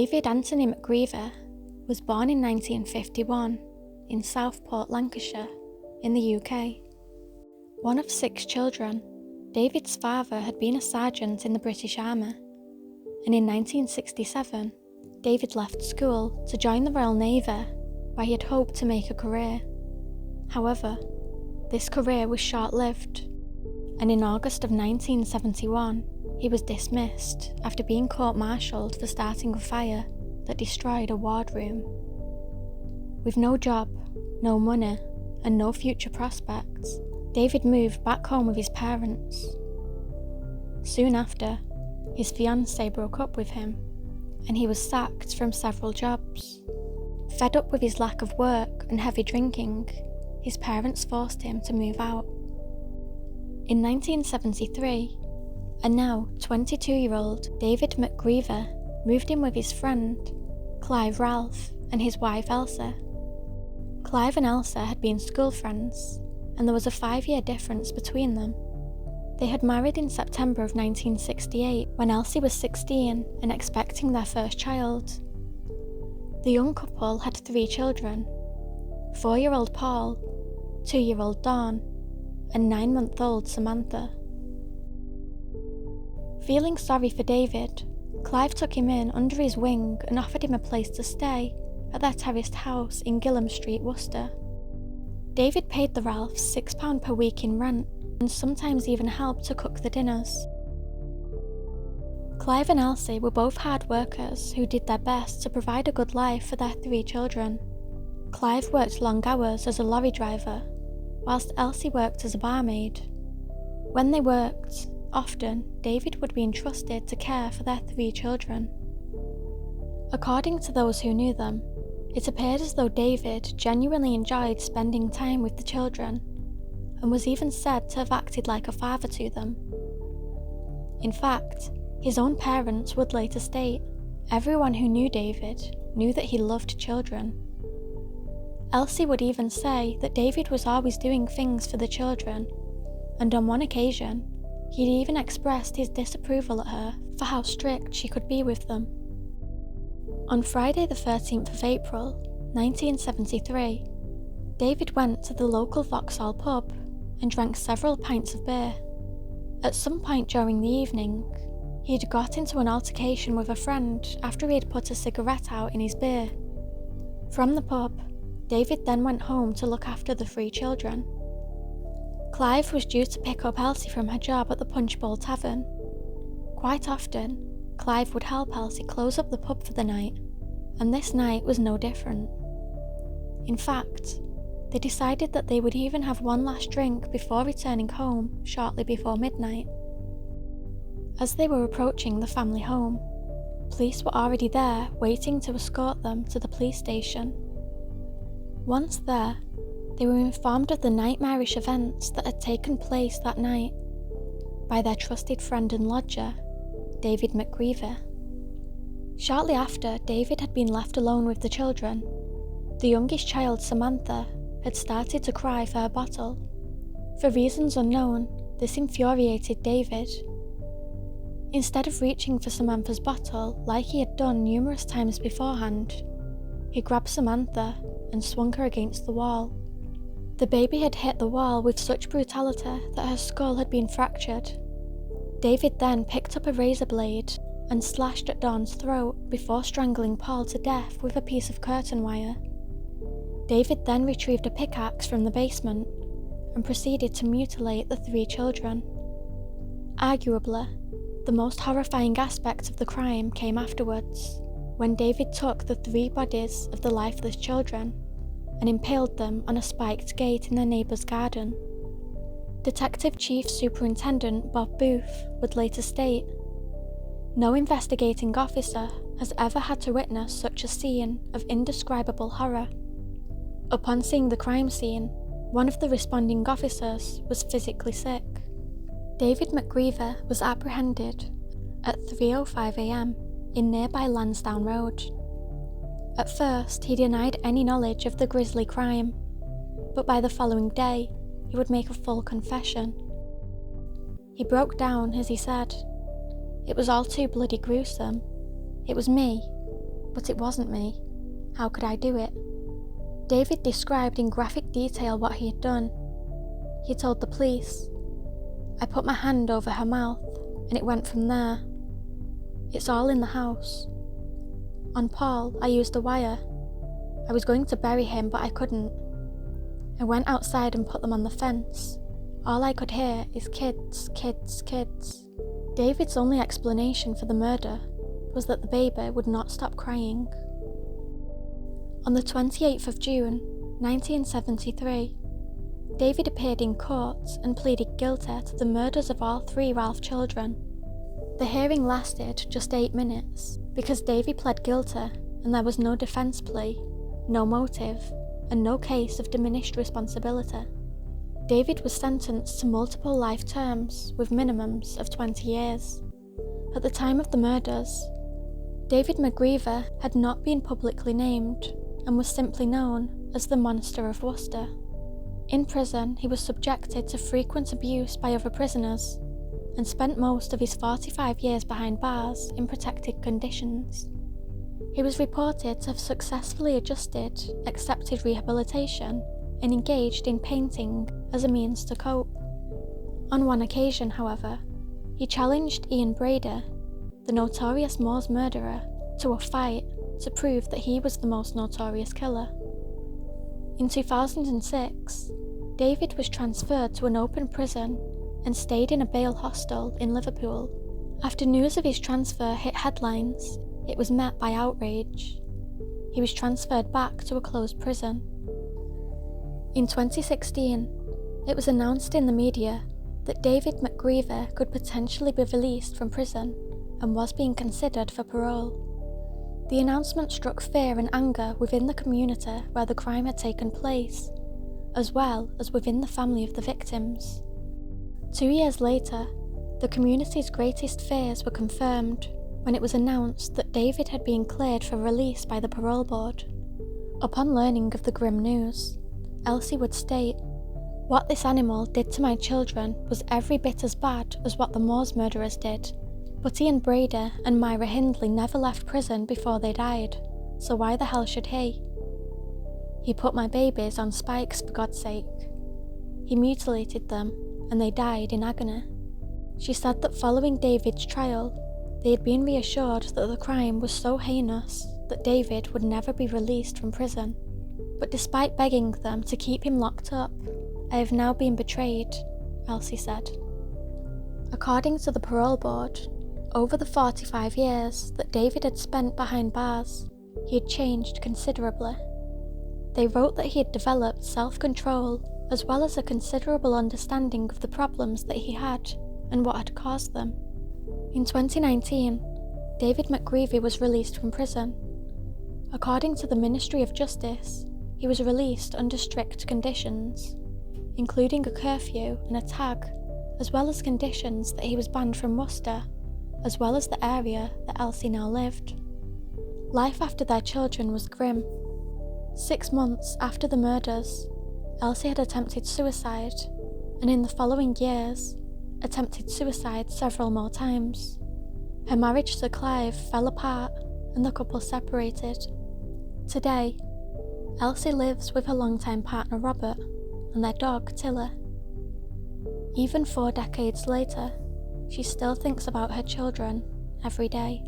David Anthony McGreavy was born in 1951 in Southport, Lancashire, in the UK. One of 6 children, David's father had been a sergeant in the British Army, and in 1967, David left school to join the Royal Navy, where he had hoped to make a career. However, this career was short-lived, and in August of 1971, he was dismissed after being court-martialed for starting a fire that destroyed a wardroom. With no job, no money, and no future prospects, David moved back home with his parents. Soon after, his fiancée broke up with him, and he was sacked from several jobs. Fed up with his lack of work and heavy drinking, his parents forced him to move out. In 1973, a now 22-year-old David McGreavy moved in with his friend, Clive Ralph, and his wife Elsa. Clive and Elsa had been school friends, and there was a 5-year difference between them. They had married in September of 1968 when Elsie was 16 and expecting their first child. The young couple had 3 children, 4-year-old Paul, 2-year-old Dawn, and 9-month-old Samantha. Feeling sorry for David, Clive took him in under his wing and offered him a place to stay at their terraced house in Gillam Street, Worcester. David paid the Ralphs £6 per week in rent and sometimes even helped to cook the dinners. Clive and Elsie were both hard workers who did their best to provide a good life for their 3 children. Clive worked long hours as a lorry driver, whilst Elsie worked as a barmaid. When they worked, often David would be entrusted to care for their 3 children. According to those who knew them, it appeared as though David genuinely enjoyed spending time with the children, and was even said to have acted like a father to them. In fact, his own parents would later state, everyone who knew David knew that he loved children. Elsie would even say that David was always doing things for the children, and on one occasion, he'd even expressed his disapproval at her for how strict she could be with them. On Friday the 13th of April, 1973, David went to the local Vauxhall pub and drank several pints of beer. At some point during the evening, he'd got into an altercation with a friend after he had put a cigarette out in his beer. From the pub, David then went home to look after the 3 children. Clive was due to pick up Elsie from her job at the Punch Bowl Tavern. Quite often, Clive would help Elsie close up the pub for the night, and this night was no different. In fact, they decided that they would even have one last drink before returning home shortly before midnight. As they were approaching the family home, police were already there waiting to escort them to the police station. Once there, they were informed of the nightmarish events that had taken place that night by their trusted friend and lodger, David McGreavy. Shortly after David had been left alone with the children, the youngest child, Samantha, had started to cry for her bottle. For reasons unknown, this infuriated David. Instead of reaching for Samantha's bottle like he had done numerous times beforehand, he grabbed Samantha and swung her against the wall. The baby had hit the wall with such brutality that her skull had been fractured. David then picked up a razor blade and slashed at Dawn's throat before strangling Paul to death with a piece of curtain wire. David then retrieved a pickaxe from the basement and proceeded to mutilate the 3 children. Arguably, the most horrifying aspect of the crime came afterwards, when David took the 3 bodies of the lifeless children and impaled them on a spiked gate in their neighbour's garden. Detective Chief Superintendent Bob Booth would later state, "No investigating officer has ever had to witness such a scene of indescribable horror." Upon seeing the crime scene, one of the responding officers was physically sick. David McGreavy was apprehended at 3:05 a.m. in nearby Lansdowne Road. At first, he denied any knowledge of the grisly crime, but by the following day, he would make a full confession. He broke down as he said, "It was all too bloody gruesome. It was me. But it wasn't me. How could I do it? David described in graphic detail what he had done. He told the police, "I put my hand over her mouth, and it went from there. It's all in the house. On Paul, I used a wire. I was going to bury him, but I couldn't. I went outside and put them on the fence. All I could hear is kids, kids, kids." David's only explanation for the murder was that the baby would not stop crying. On the 28th of June, 1973, David appeared in court and pleaded guilty to the murders of all 3 Ralph children. The hearing lasted just 8 minutes because David pled guilty and there was no defence plea, no motive, and no case of diminished responsibility. David was sentenced to multiple life terms with minimums of 20 years. At the time of the murders, David McGreavy had not been publicly named and was simply known as the Monster of Worcester. In prison, he was subjected to frequent abuse by other prisoners and spent most of his 45 years behind bars in protected conditions. He was reported to have successfully adjusted, accepted rehabilitation, and engaged in painting as a means to cope. On one occasion, however, he challenged Ian Brady, the notorious Moors murderer, to a fight to prove that he was the most notorious killer. In 2006, David was transferred to an open prison and stayed in a bail hostel in Liverpool. After news of his transfer hit headlines, it was met by outrage. He was transferred back to a closed prison. In 2016, it was announced in the media that David McGreavy could potentially be released from prison and was being considered for parole. The announcement struck fear and anger within the community where the crime had taken place, as well as within the family of the victims. 2 years later, the community's greatest fears were confirmed when it was announced that David had been cleared for release by the Parole Board. Upon learning of the grim news, Elsie would state, "What this animal did to my children was every bit as bad as what the Moors murderers did. But Ian Brady and Myra Hindley never left prison before they died, so why the hell should he? He put my babies on spikes for God's sake. He mutilated them, and they died in agony." She said that following David's trial, they had been reassured that the crime was so heinous that David would never be released from prison. But despite begging them to keep him locked up, "I have now been betrayed," Elsie said. According to the Parole Board, over the 45 years that David had spent behind bars, he had changed considerably. They wrote that he had developed self-control as well as a considerable understanding of the problems that he had and what had caused them. In 2019, David McGreavy was released from prison. According to the Ministry of Justice, he was released under strict conditions, including a curfew and a tag, as well as conditions that he was banned from Worcester, as well as the area that Elsie now lived. Life after their children was grim. 6 months after the murders, Elsie had attempted suicide, and in the following years, attempted suicide several more times. Her marriage to Clive fell apart and the couple separated. Today, Elsie lives with her longtime partner Robert and their dog Tilly. Even 4 decades later, she still thinks about her children every day.